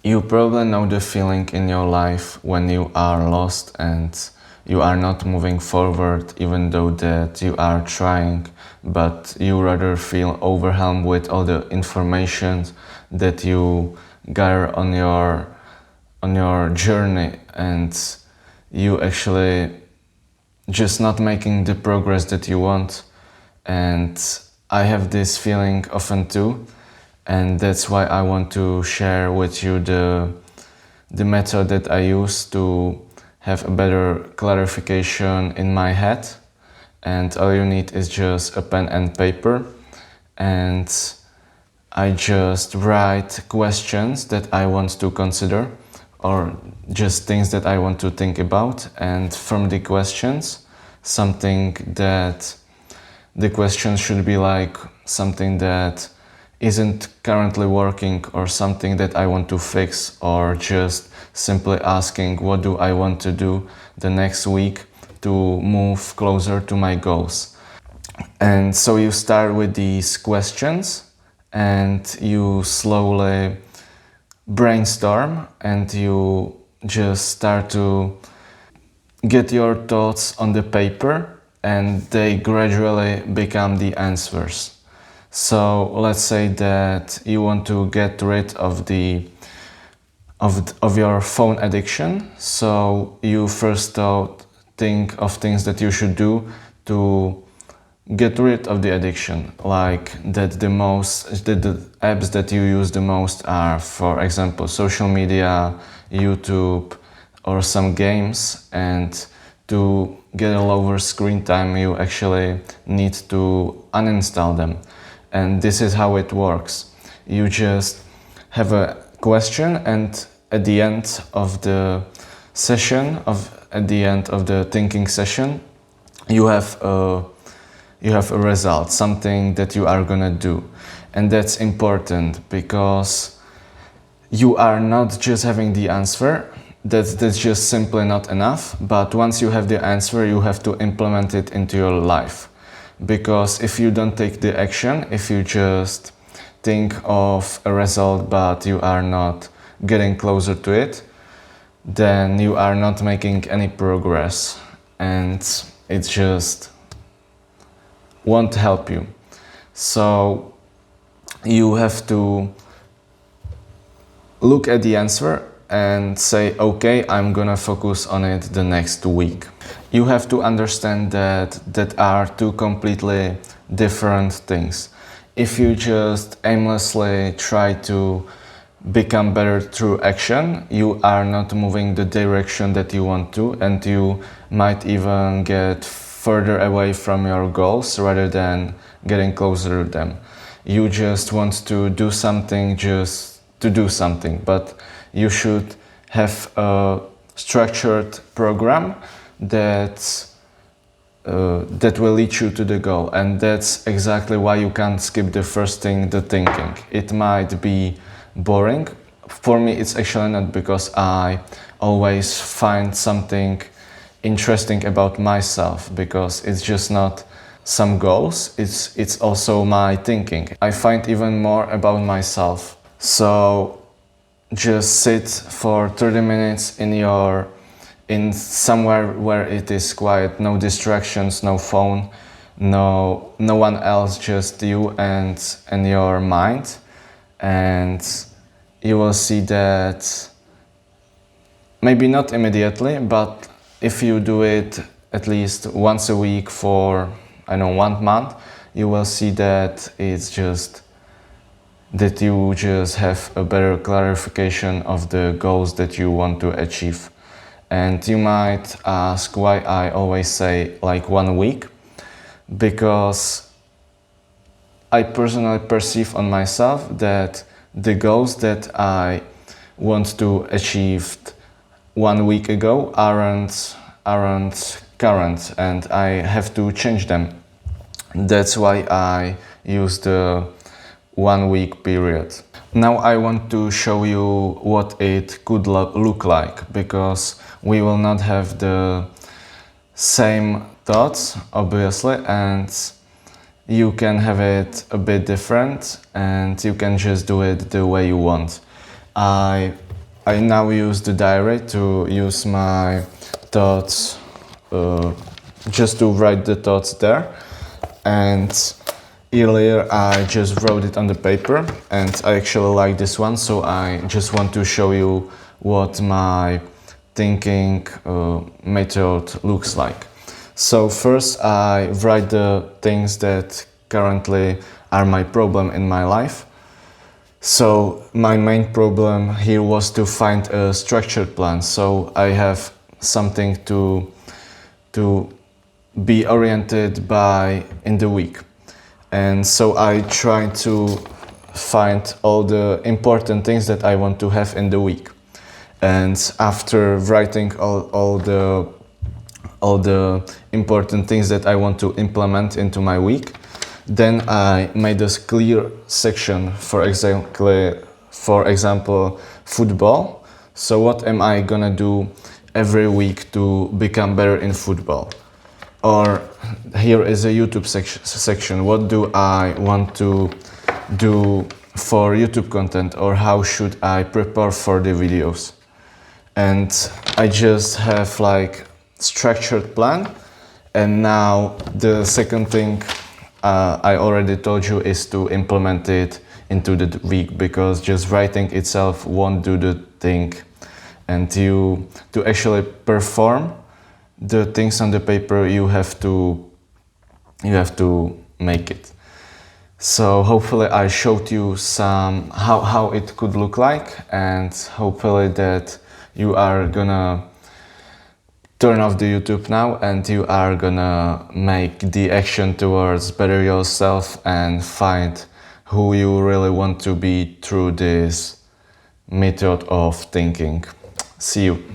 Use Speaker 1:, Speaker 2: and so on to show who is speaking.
Speaker 1: You probably know the feeling in your life when you are lost and you are not moving forward, even though that you are trying, but you rather feel overwhelmed with all the information that you gather on your journey, and you actually just not making the progress that you want. And I have this feeling often too, and that's why I want to share with you the method that I use to have a better clarification in my head. And all you need is just a pen and paper, and I just write questions that I want to consider, or just things that I want to think about, and from the questions, something that the question should be like something that isn't currently working, or something that I want to fix, or just simply asking what do I want to do the next week to move closer to my goals. And so you start with these questions and you slowly brainstorm, and you just start to get your thoughts on the paper, and they gradually become the answers. So let's say that you want to get rid of your phone addiction. So you first think of things that you should do to get rid of the addiction, like that the apps that you use the most are, for example, social media, YouTube, or some games. And to get a lower screen time, you actually need to uninstall them. And this is how it works. You just have a question, and at the end of the thinking session, you have a result, something that you are gonna do. And that's important, because you are not just having the answer. That's just simply not enough. But once you have the answer, you have to implement it into your life. Because if you don't take the action, if you just think of a result but you are not getting closer to it, then you are not making any progress, and it just won't help you. So you have to look at the answer and say, okay, I'm gonna focus on it the next week. You have to understand that are two completely different things. If you just aimlessly try to become better through action, you are not moving the direction that you want to, and you might even get further away from your goals rather than getting closer to them. You just want to do something just to do something, but you should have a structured program that will lead you to the goal. And that's exactly why you can't skip the first thing, the thinking. It might be boring. For me, it's actually not, because I always find something interesting about myself, because it's just not some goals, it's also my thinking. I find even more about myself. So just sit for 30 minutes in somewhere where it is quiet, no distractions, no phone, no one else, just you and your mind. And you will see that, maybe not immediately, but if you do it at least once a week for 1 month, you will see that you just have a better clarification of the goals that you want to achieve. And you might ask why I always say like 1 week, because I personally perceive on myself that the goals that I want to achieve 1 week ago aren't current, and I have to change them. That's why I use the 1 week period. Now I want to show you what it could look like, because we will not have the same thoughts, obviously, and you can have it a bit different, and you can just do it the way you want. I I now use the diary to use my thoughts, just to write the thoughts there. And earlier I just wrote it on the paper, and I actually like this one, so I just want to show you what my thinking method looks like. So first I write the things that currently are my problem in my life. So my main problem here was to find a structured plan, so I have something to be oriented by in the week. And so I try to find all the important things that I want to have in the week. And after writing all the important things that I want to implement into my week, then I made a clear section, for example, football. So what am I gonna do every week to become better in football? Or here is a YouTube section. What do I want to do for YouTube content, or how should I prepare for the videos? And I just have like structured plan. And now the second thing I already told you is to implement it into the week, because just writing itself won't do the thing. And to actually perform the things on the paper, you have to make it. So hopefully I showed you some how it could look like, and hopefully that you are gonna turn off the YouTube now and you are gonna make the action towards better yourself and find who you really want to be through this method of thinking. See you.